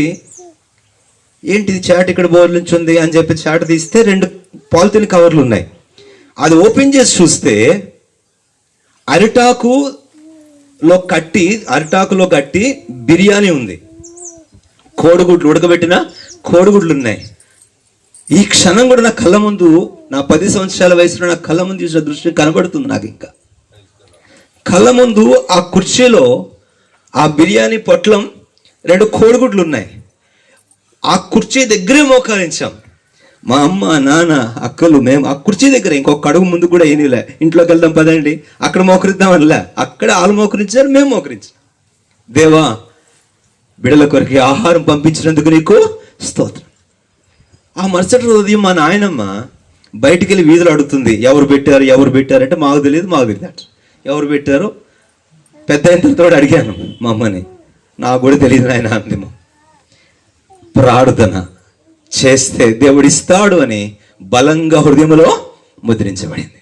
ఏంటిది చేట ఇక్కడ బోర్లించి ఉంది అని చెప్పి చేట తీస్తే 2 పాలిథిన్ కవర్లు ఉన్నాయి. అది ఓపెన్ చేసి చూస్తే అరిటాకులో కట్టి బిర్యానీ ఉంది, కోడిగుడ్లు, ఉడకబెట్టిన కోడిగుడ్లు ఉన్నాయి. ఈ క్షణం కూడా నా కళ్ళ ముందు, నా 10 సంవత్సరాల వయసులో నా కళ్ళ ముందు చూసిన దృశ్యం కనబడుతుంది నాకు. ఇంకా కళ్ళ ముందు ఆ కుర్చీలో ఆ బిర్యానీ పొట్లం, 2 కోడిగుడ్లు ఉన్నాయి. ఆ కుర్చీ దగ్గరే మోకరించాం. మా అమ్మ, నాన్న, అక్కలు, మేము ఆ కుర్చీ దగ్గర ఇంకొక అడుగు ముందు కూడా ఏనిలే, ఇంట్లోకి వెళ్దాం పదండి అక్కడ మోకరిద్దాం అనలే. అక్కడ వాళ్ళు మోకరించారు, మేము మోకరించాం. దేవా, బిడ్డల కొరికి ఆహారం పంపించినందుకు నీకు స్తోత్రం. ఆ మరుసటి రోజు మా నాయనమ్మ బయటికి వెళ్ళి వీధులు అడుగుతుంది, ఎవరు పెట్టారంటే మాకు తెలియదు అట. ఎవరు పెట్టారో పెద్ద ఇంతతో అడిగాను మా అమ్మని, నాకు కూడా తెలియదు నాయన అందేమో. ప్రార్థన చేస్తే దేవుడు ఇస్తాడు అని బలంగా హృదయంలో ముద్రించబడింది.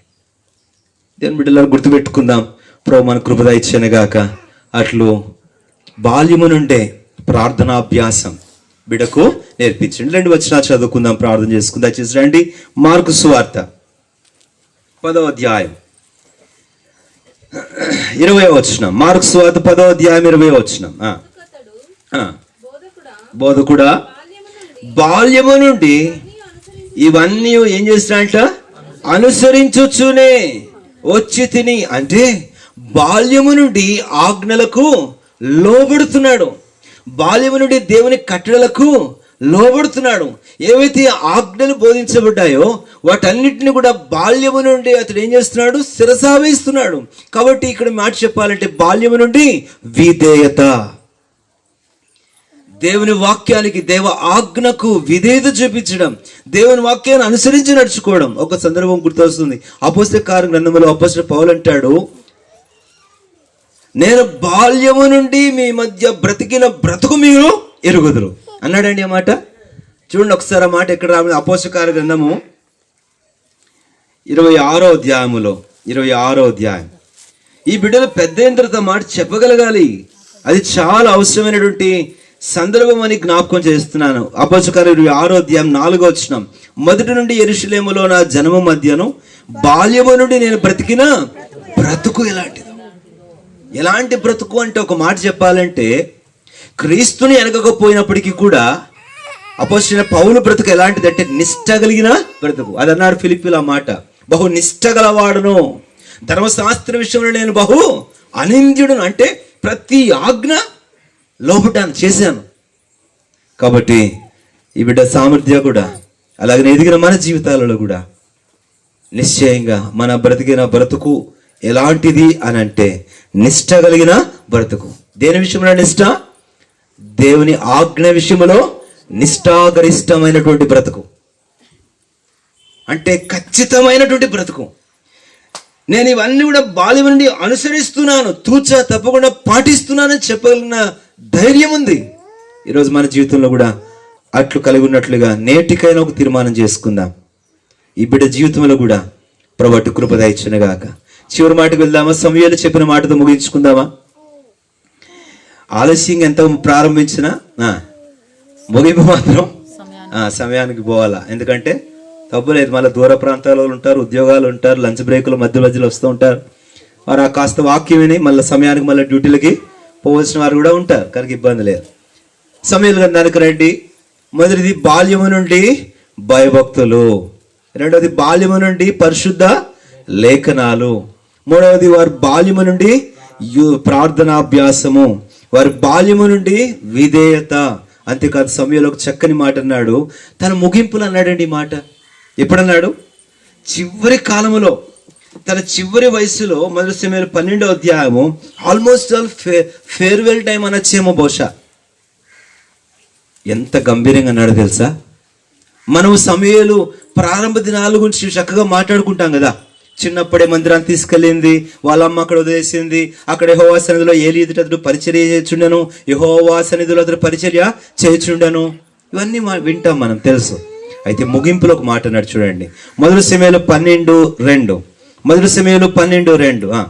దేవుని బిడ్డలను గుర్తుపెట్టుకుందాం. ప్రభు మన కృప దయచేయను గాక. అట్లు బాల్యము నుండే ప్రార్థనాభ్యాసం బిడకు నేర్పించండి. 2 వచనాలు చదువుకుందాం, ప్రార్థన చేసుకుందాం. దయచేసి రండి. మార్కు సువార్త 10వ అధ్యాయం 20వ వచనం. మార్కు సువార్త 10వ అధ్యాయం 20వ వచనం. బోధకుడా, బాల్యము నుండి ఇవన్నీ ఏం చేసినంట? అనుసరించుచునే వచ్చి తిని. అంటే బాల్యము నుండి ఆజ్ఞలకు లోబడుతున్నాడు. బాల్యము నుండి దేవుని కట్టడలకు లోబడుతున్నాడు. ఏవైతే ఆజ్ఞలు బోధించబడ్డాయో వాటన్నిటిని కూడా బాల్యము నుండి అతడు ఏం చేస్తున్నాడు? శిరసావేస్తున్నాడు. కాబట్టి ఇక్కడ మాట చెప్పాలంటే బాల్యము నుండి విధేయత. దేవుని వాక్యానికి, దేవ ఆజ్ఞకు విధేయత చూపించడం, దేవుని వాక్యాన్ని అనుసరించి నడుచుకోవడం. ఒక సందర్భం గుర్తొస్తుంది. అపోస్తల కార్య గ్రంథంలో అపోస్తలుడు పౌలు అంటాడు, నేను బాల్యము నుండి మీ మధ్య బ్రతికిన బ్రతుకు మీరు ఎరుగుదురు అన్నాడండి. ఆ మాట చూడండి ఒకసారి. ఆ మాట ఎక్కడ రాబడి? అపోస్తల కార్య గ్రంథము 26వ అధ్యాయములో, 26వ అధ్యాయం. ఈ బిడ్డలు పెద్ద అయిన తర్వాత మాట చెప్పగలగాలి. అది చాలా అవసరమైనటువంటి సందర్భం అని జ్ఞాపకం చేస్తున్నాను. అపోస్తలుల కార్యం 26వ అధ్యాయం 4వ వచనం. మొదటి నుండి యెరూషలేములో నా జనము మధ్యను బాల్యము నుండి నేను బ్రతికిన బ్రతుకు ఎలాంటిది. ఎలాంటి బ్రతుకు అంటే, ఒక మాట చెప్పాలంటే, క్రీస్తుని ఎనగకపోయినప్పటికీ కూడా అపోస్తలుడైన పౌలు బ్రతుకు ఎలాంటిదంటే నిష్ఠ కలిగిన బ్రతుకు. అది అన్నాడు ఫిలిప్పీలో ఆ మాట, బహు నిష్ఠ గలవాడును, ధర్మశాస్త్ర విషయంలో నేను బహు అనింద్యుడును. అంటే ప్రతి ఆజ్ఞ లోపటాను చేశాను. కాబట్టి ఈ బిడ్డ సామర్థ్యం కూడా అలాగే ఎదిగిన మన జీవితాలలో కూడా నిశ్చయంగా మన బ్రతికిన బ్రతుకు ఎలాంటిది అని అంటే, నిష్ఠ కలిగిన బ్రతుకు. దేని విషయంలో నిష్ఠ? దేవుని ఆజ్ఞ విషయంలో నిష్ఠాగరిష్టమైనటువంటి బ్రతుకు, అంటే ఖచ్చితమైనటువంటి బ్రతుకు. నేను ఇవన్నీ కూడా బాల్యం నుండి అనుసరిస్తున్నాను, తూచా తప్పకుండా పాటిస్తున్నానని చెప్పగలిగిన ధైర్యం ఉంది. ఈరోజు మన జీవితంలో కూడా అట్లు కలిగి ఉన్నట్లుగా నేటికైనా ఒక తీర్మానం చేసుకుందాం. ఈ బిడ్డ జీవితంలో కూడా ప్రభువు కృప దయచునుగాక. చివరి మాటకు వెళ్దామా? సమూయేలు చెప్పిన మాటతో ముగించుకుందామా? ఆలస్యంగా ఎంత ప్రారంభించినా ముగింపు మాత్రం సమయానికి పోవాలా. ఎందుకంటే తప్పులేదు, మళ్ళీ దూర ప్రాంతాలలో ఉంటారు, ఉద్యోగాలు ఉంటారు, లంచ్ బ్రేకులు మధ్య మధ్యలో వస్తూ ఉంటారు. వారు ఆ కాస్త వాక్యం విని మళ్ళీ సమయానికి మళ్ళీ డ్యూటీలకి పోవలసిన వారు కూడా ఉంటారు. కనుక ఇబ్బంది లేదు. సమూయేలు గ్రంథానికి రండి. మొదటిది బాల్యము నుండి భయభక్తులు, రెండవది బాల్యము నుండి పరిశుద్ధ లేఖనాలు, మూడవది వారి బాల్యము నుండి ప్రార్థనాభ్యాసము, వారి బాల్యము నుండి విధేయత. అంతేకాదు సమూయేలు ఒక చక్కని మాట అన్నాడు, తన ముగింపులు అన్నాడండి. ఈ మాట ఎప్పుడన్నాడు? చివరి కాలములో, తన చివరి వయసులో. మొదటి సమూయేలు 12వ అధ్యాయము, ఆల్మోస్ట్ ఆల్ ఫేర్వెల్ టైం అనొచ్చేమో బహుశా. ఎంత గంభీరంగా అన్నాడో తెలుసా? మనం సమూయేలు ప్రారంభ దినాల గురించి చక్కగా మాట్లాడుకుంటాం కదా. చిన్నప్పుడే మందిరాన్ని తీసుకెళ్ళింది, వాళ్ళమ్మ అక్కడ వదిలేసింది, అక్కడ యెహోవా సన్నిధిలో ఏలీ ఎదుట అతడు పరిచర్య చేయుచుండెను, యెహోవా సన్నిధిలో అతడు పరిచర్య చేయుచుండెను. ఇవన్నీ వింటాం మనం, తెలుసు. అయితే ముగింపులో ఒక మాట అన్నాడు చూడండి. మొదటి సమూయేలు 12:2. మొదటి సమూయేలు 12:2.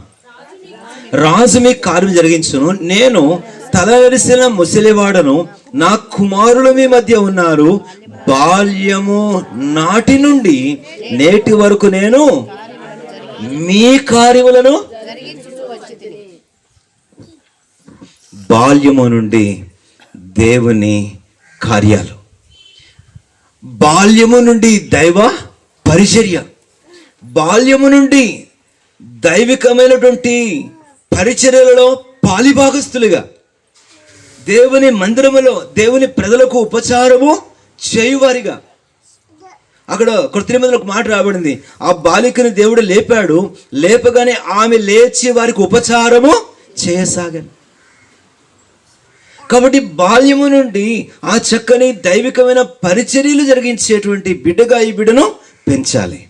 రాజు మీ కార్యం జరిగించును, నేను తలవెరిసిన ముసలివాడను, నా కుమారులు మీ మధ్య ఉన్నారు, బాల్యము నాటి నుండి నేటి వరకు నేను మీ కార్యములను. బాల్యము నుండి దేవుని కార్యాలు, బాల్యము నుండి దైవ పరిచర్య, బాల్యము నుండి దైవికమైనటువంటి పరిచర్యలలో పాలిభాగస్తులుగా, దేవుని మందిరములో దేవుని ప్రజలకు ఉపచారము చేయువారిగా. అక్కడ కృత్రిమంలో ఒక మాట రాబడింది, ఆ బాలికని దేవుడు లేపాడు, లేపగానే ఆమె లేచి వారికి ఉపచారము చేయసాగాను. కాబట్టి బాల్యము నుండి ఆ చక్కని దైవికమైన పరిచర్యలు జరిగించేటువంటి బిడ్డగా ఈ బిడ్డను పెంచాలి.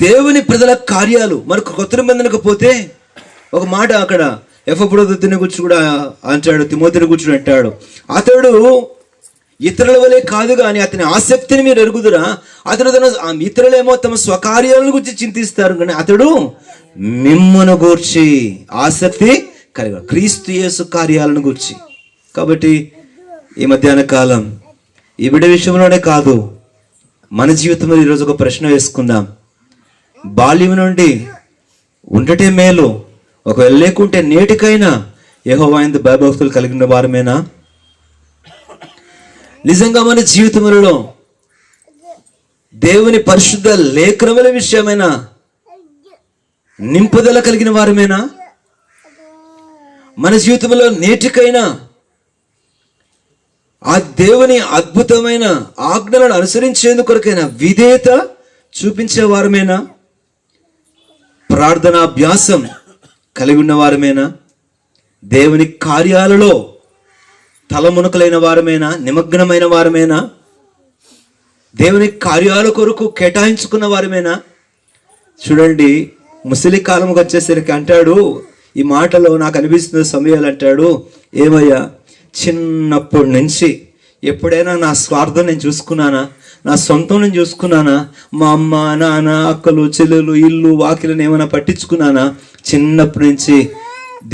దేవుని ప్రజల కార్యాలు. మనకు కొత్త నిబంధనకు పోతే ఒక మాట అక్కడ ఎఫ్రొదితుని గురించి కూడా అంటాడు, తిమోతిని గురించి అంటాడు, అతడు ఇతరుల వలె కాదు కానీ అతని ఆసక్తిని మీరు ఎరుగుదురా. అతడు ఇతరులేమో తమ స్వకార్యాలను గురించి చింతిస్తారు, కానీ అతడు మిమ్మును గూర్చి ఆసక్తి కలిగి, క్రీస్తు యేసు కార్యాలను గూర్చి. కాబట్టి ఈ మధ్యాహ్న కాలం ఈ బిడ్డ విషయంలోనే కాదు, మన జీవితంలో ఈరోజు ఒక ప్రశ్న వేసుకుందాం. బాల్యం నుండి ఉండటే మేలు, ఒకవేళ లేకుంటే నేటికైనా యెహోవా యందు భయభక్తులు కలిగిన వారమేనా? నిజంగా మన జీవితంలో దేవుని పరిశుద్ధ లేఖనముల విషయమైన నింపుదల కలిగిన వారమేనా? మన జీవితంలో నేటికైనా ఆ దేవుని అద్భుతమైన ఆజ్ఞలను అనుసరించేందుకొరకైనా విధేయత చూపించే వారమేనా? ప్రార్థనాభ్యాసం కలిగి ఉన్న వారమేనా? దేవుని కార్యాలలో తలమునకలైన వారమేనా, నిమగ్నమైన వారమేనా, దేవుని కార్యాల కొరకు కేటాయించుకున్న వారమేనా? చూడండి, ముసలి కాలంకి వచ్చేసరికి అంటాడు, ఈ మాటలో నాకు అనిపిస్తున్న సమయాలు అంటాడు, ఏమయ్యా, చిన్నప్పటి నుంచి ఎప్పుడైనా నా స్వార్థం నేను చూసుకున్నానా, నా సొంతం నేను చూసుకున్నానా, మా అమ్మ నాన్న అక్కలు చెల్లెలు ఇల్లు వాకిలను ఏమైనా పట్టించుకున్నానా? చిన్నప్పటి నుంచి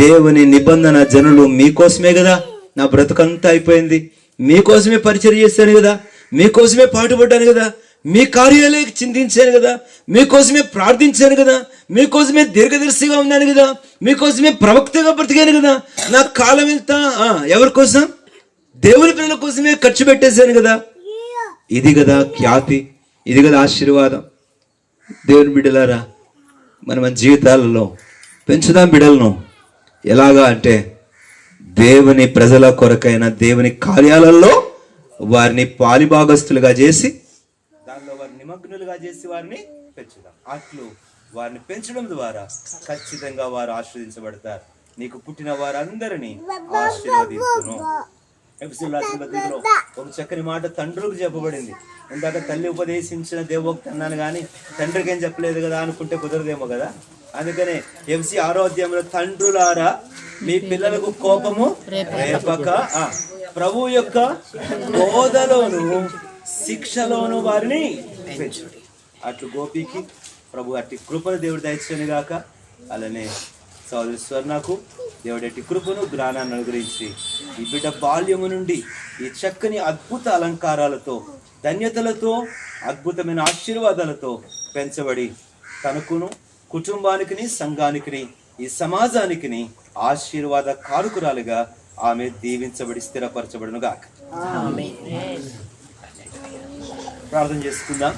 దేవుని నిబంధన జనులు మీకోసమే కదా నా బ్రతుకంతా అయిపోయింది, మీకోసమే పరిచర్య చేశాను కదా, మీకోసమే పాటుపడ్డాను కదా, మీ కార్యాలే చింతించాను కదా, మీకోసమే ప్రార్థించాను కదా, మీకోసమే దీర్ఘదర్శిగా ఉన్నాను కదా, మీకోసమే ప్రవక్తగా బ్రతికాను కదా. నా కాలం ఎంత ఎవరి కోసం? దేవుని పిల్లల కోసమే ఖర్చు పెట్టేశాను కదా. ఇది కదా ఖ్యాతి, ఇది కదా ఆశీర్వాదం. దేవుని బిడ్డలారా, మన జీవితాలలో పెంచుదాం బిడ్డలను. ఎలాగా అంటే దేవుని ప్రజల కొరకైన దేవుని కార్యాలలో వారిని పాలిభాగస్తులుగా చేసి దానిలో వారిని నిమగ్నులుగా చేసి వారిని పెంచుదాం. అట్లు వారిని పెంచడం ద్వారా ఖచ్చితంగా వారు ఆశీర్వదించబడతారు. నీకు పుట్టిన వారందరినీ ఆశీర్వదించును. ఎఫెసీయుల పత్రికలో ఒక చక్కని మాట తండ్రులకు చెప్పబడింది. ఇందాక తల్లి ఉపదేశించిన దేవోక్తి అన్నాను కానీ తండ్రికి ఏం చెప్పలేదు కదా అనుకుంటే కుదరదేమో కదా. అందుకనే ఎఫెసీ 6వ అధ్యాయంలో, తండ్రులారా మీ పిల్లలకు కోపము రేపక ప్రభు యొక్క బోధలోను శిక్షలోను వారిని పెంచుడి. అట్లు గోపికి ప్రభు అట్టి కృపను దేవుడు దయచేయను గాక. అలానే సోదరి స్వర్ణకు దేవుడి అట్టి కృపను జ్ఞానాన్ని అనుగ్రహించి ఈ బిడ్డ బాల్యము నుండి ఈ చక్కని అద్భుత అలంకారాలతో, ధన్యతలతో, అద్భుతమైన ఆశీర్వాదాలతో పెంచబడి తనకును, కుటుంబానికి, సంఘానికి, ఈ సమాజానికి ఆశీర్వాద కారుకురాలుగా ఆమె దీవించబడి స్థిరపరచబడును గాక. ప్రార్థన చేసుకుందాం.